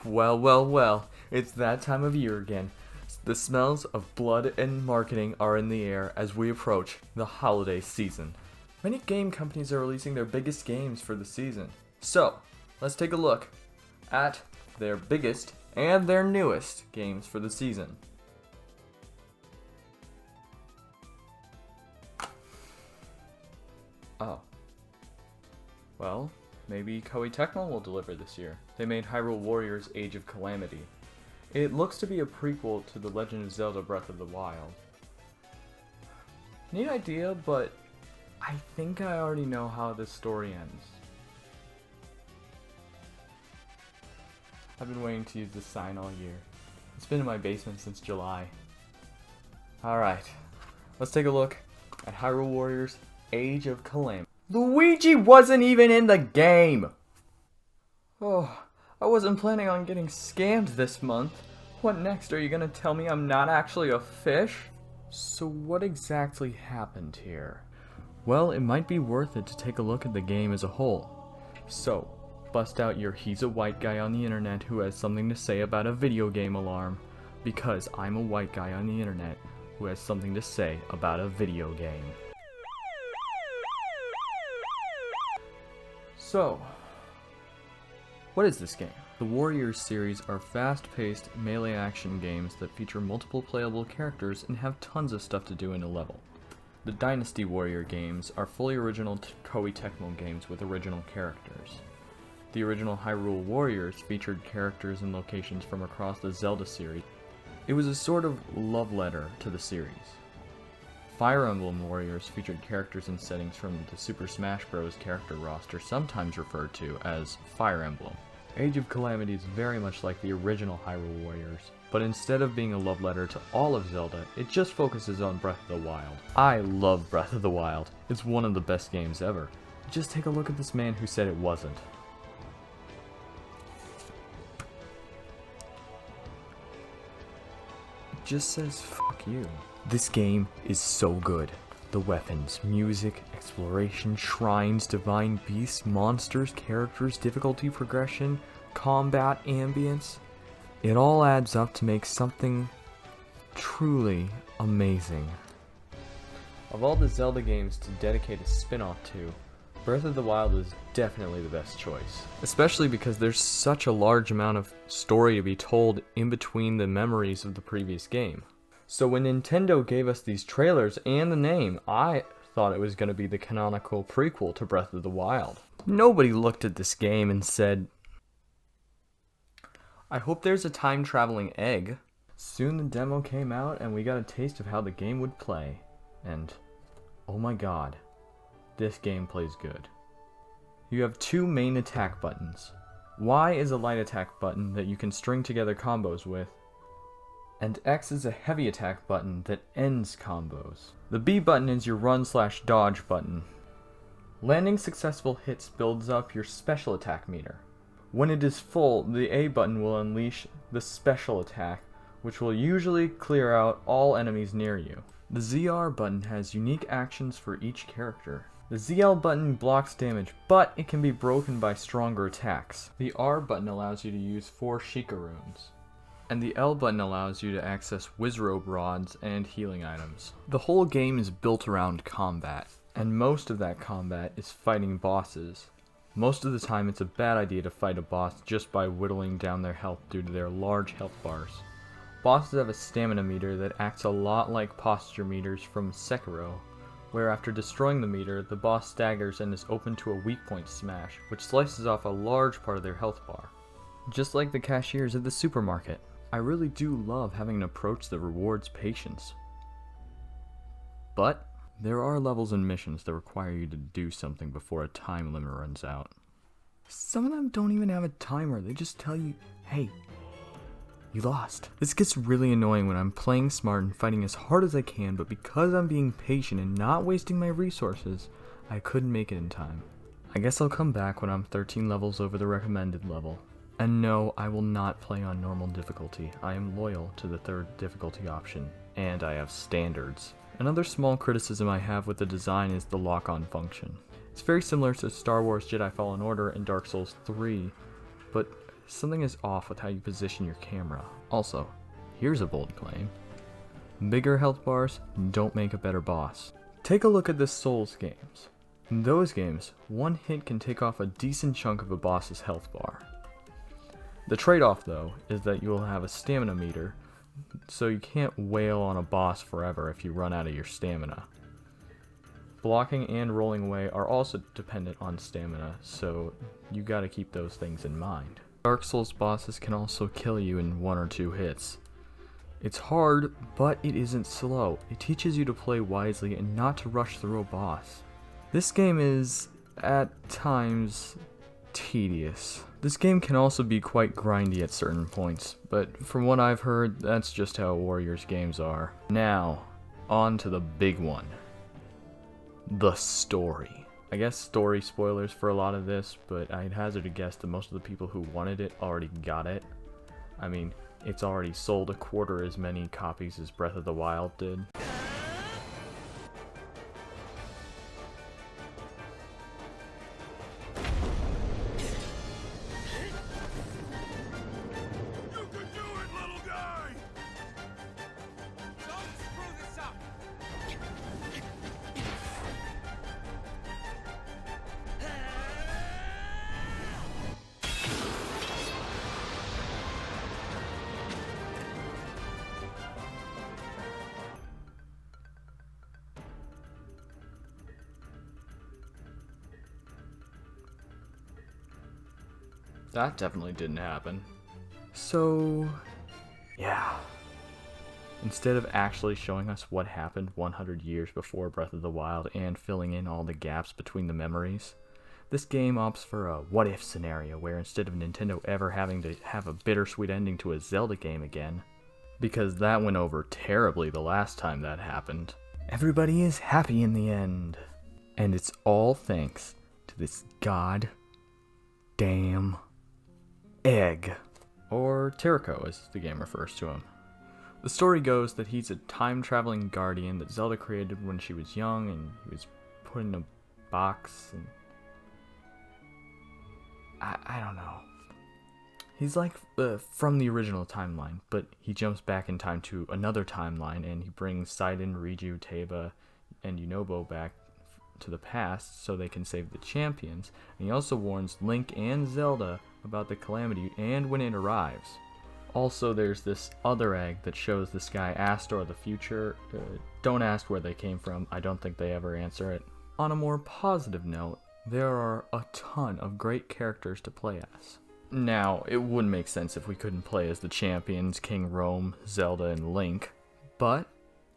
Well, well, well, it's that time of year again. The smells of blood and marketing are in the air as we approach the holiday season. Many game companies are releasing their biggest games for the season. So, let's take a look at their biggest and their newest games for the season. Oh. Well, maybe Koei Tecmo will deliver this year. They made Hyrule Warriors Age of Calamity. It looks to be a prequel to the Legend of Zelda Breath of the Wild. Neat idea, but I think I already know how this story ends. I've been waiting to use this sign all year. It's been in my basement since July. Alright, let's take a look at Hyrule Warriors Age of Calamity. Luigi wasn't even in the game! Oh, I wasn't planning on getting scammed this month. What next? Are you gonna tell me I'm not actually a fish? So what exactly happened here? Well, it might be worth it to take a look at the game as a whole. So, bust out your he's a white guy on the internet who has something to say about a video game alarm, because I'm a white guy on the internet who has something to say about a video game. So, what is this game? The Warriors series are fast-paced, melee action games that feature multiple playable characters and have tons of stuff to do in a level. The Dynasty Warrior games are fully original Koei Tecmo games with original characters. The original Hyrule Warriors featured characters and locations from across the Zelda series. It was a sort of love letter to the series. Fire Emblem Warriors featured characters and settings from the Super Smash Bros. Character roster, sometimes referred to as Fire Emblem. Age of Calamity is very much like the original Hyrule Warriors, but instead of being a love letter to all of Zelda, it just focuses on Breath of the Wild. I love Breath of the Wild. It's one of the best games ever. Just take a look at this man who said it wasn't. It just says fuck you. This game is so good. The weapons, music, exploration, shrines, divine beasts, monsters, characters, difficulty progression, combat, ambience. It all adds up to make something truly amazing. Of all the Zelda games to dedicate a spin-off to, Breath of the Wild is definitely the best choice. Especially because there's such a large amount of story to be told in between the memories of the previous game. So when Nintendo gave us these trailers and the name, I thought it was going to be the canonical prequel to Breath of the Wild. Nobody looked at this game and said, I hope there's a time-traveling egg. Soon the demo came out and we got a taste of how the game would play. And, oh my god, this game plays good. You have two main attack buttons. Y is a light attack button that you can string together combos with, and X is a heavy attack button that ends combos. The B button is your run/dodge button. Landing successful hits builds up your special attack meter. When it is full, the A button will unleash the special attack, which will usually clear out all enemies near you. The ZR button has unique actions for each character. The ZL button blocks damage, but it can be broken by stronger attacks. The R button allows you to use 4 Sheikah runes. And the L button allows you to access Wizrobe rods and healing items. The whole game is built around combat, and most of that combat is fighting bosses. Most of the time it's a bad idea to fight a boss just by whittling down their health due to their large health bars. Bosses have a stamina meter that acts a lot like posture meters from Sekiro, where after destroying the meter, the boss staggers and is open to a weak point smash, which slices off a large part of their health bar. Just like the cashiers at the supermarket. I really do love having an approach that rewards patience. But there are levels and missions that require you to do something before a time limit runs out. Some of them don't even have a timer, they just tell you, hey, you lost. This gets really annoying when I'm playing smart and fighting as hard as I can, but because I'm being patient and not wasting my resources, I couldn't make it in time. I guess I'll come back when I'm 13 levels over the recommended level. And no, I will not play on normal difficulty. I am loyal to the 3rd difficulty option, and I have standards. Another small criticism I have with the design is the lock-on function. It's very similar to Star Wars Jedi Fallen Order and Dark Souls 3, but something is off with how you position your camera. Also, here's a bold claim. Bigger health bars don't make a better boss. Take a look at the Souls games. In those games, one hit can take off a decent chunk of a boss's health bar. The trade-off, though, is that you will have a stamina meter, so you can't wail on a boss forever if you run out of your stamina. Blocking and rolling away are also dependent on stamina, so you gotta keep those things in mind. Dark Souls bosses can also kill you in 1 or 2 hits. It's hard, but it isn't slow. It teaches you to play wisely and not to rush through a boss. This game is, at times, tedious. This game can also be quite grindy at certain points, but from what I've heard, that's just how Warriors games are. Now, on to the big one. The story. I guess story spoilers for a lot of this, but I'd hazard to guess that most of the people who wanted it already got it. I mean, it's already sold a quarter as many copies as Breath of the Wild did. That definitely didn't happen. So, yeah. Instead of actually showing us what happened 100 years before Breath of the Wild and filling in all the gaps between the memories, this game opts for a what-if scenario where instead of Nintendo ever having to have a bittersweet ending to a Zelda game again, because that went over terribly the last time that happened, everybody is happy in the end. And it's all thanks to this goddamn egg, or Tiriko as the game refers to him. The story goes that he's a time-traveling guardian that Zelda created when she was young, and he was put in a box, and I don't know. He's like from the original timeline, but he jumps back in time to another timeline, and he brings Sidon, Riju, Teba, and Yunobo back to the past so they can save the champions, and he also warns Link and Zelda about the Calamity and when it arrives. Also, there's this other egg that shows this guy Astor of the future. Don't ask where they came from, I don't think they ever answer it. On a more positive note, there are a ton of great characters to play as. Now, it wouldn't make sense if we couldn't play as the champions, King Rome, Zelda, and Link, but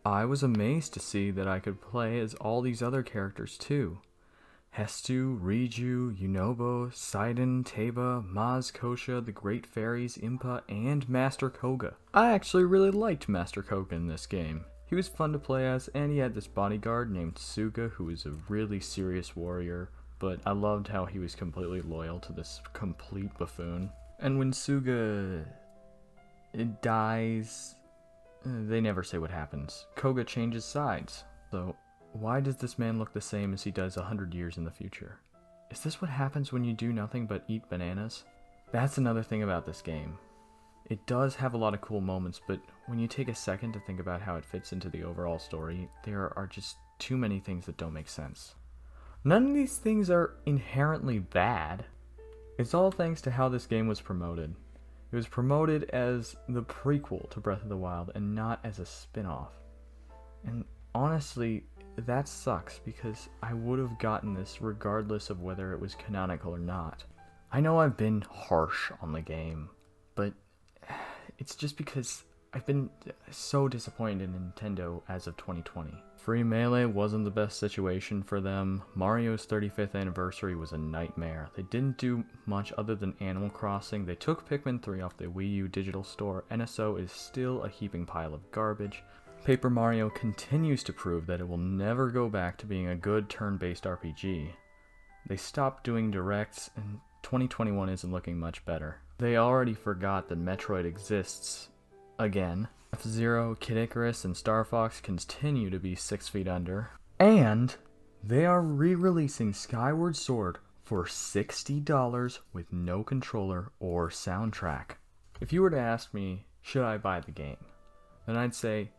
I was amazed to see that I could play as all these other characters too. Hestu, Riju, Yunobo, Sidon, Teba, Maz, Kosha, the Great Fairies, Impa, and Master Koga. I actually really liked Master Koga in this game. He was fun to play as, and he had this bodyguard named Suga who was a really serious warrior, but I loved how he was completely loyal to this complete buffoon. And when Suga dies, they never say what happens. Koga changes sides. So, why does this man look the same as he does 100 years in the future? Is this what happens when you do nothing but eat bananas? That's another thing about this game. It does have a lot of cool moments, but when you take a second to think about how it fits into the overall story, there are just too many things that don't make sense. None of these things are inherently bad. It's all thanks to how this game was promoted. It was promoted as the prequel to Breath of the Wild and not as a spin-off. And honestly, that sucks because I would have gotten this regardless of whether it was canonical or not. I know I've been harsh on the game, but it's just because I've been so disappointed in Nintendo as of 2020. Free Melee wasn't the best situation for them. Mario's 35th anniversary was a nightmare. They didn't do much other than Animal Crossing. They took Pikmin 3 off the Wii U digital store. NSO is still a heaping pile of garbage. Paper Mario continues to prove that it will never go back to being a good turn-based RPG. They stopped doing directs, and 2021 isn't looking much better. They already forgot that Metroid exists again. F-Zero, Kid Icarus, and Star Fox continue to be 6 feet under. And they are re-releasing Skyward Sword for $60 with no controller or soundtrack. If you were to ask me, should I buy the game? Then I'd say,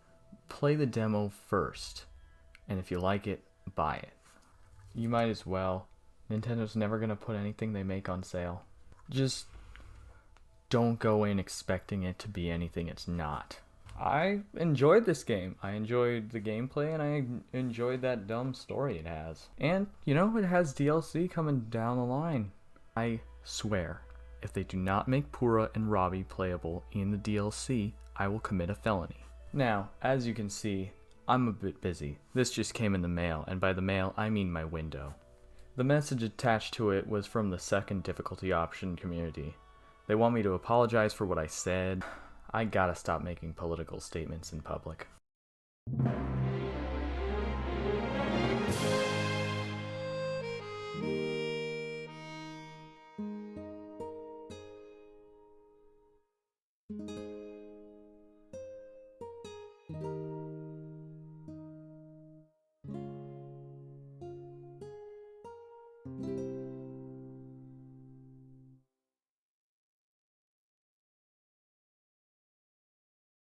play the demo first, and if you like it, buy it. You might as well. Nintendo's never gonna put anything they make on sale. Just don't go in expecting it to be anything it's not. I enjoyed this game. I enjoyed the gameplay, and I enjoyed that dumb story it has. And, you know, it has DLC coming down the line. I swear, if they do not make Pura and Robbie playable in the DLC, I will commit a felony. Now, as you can see, I'm a bit busy. This just came in the mail, and by the mail, I mean my window. The message attached to it was from the second difficulty option community. They want me to apologize for what I said. I gotta stop making political statements in public.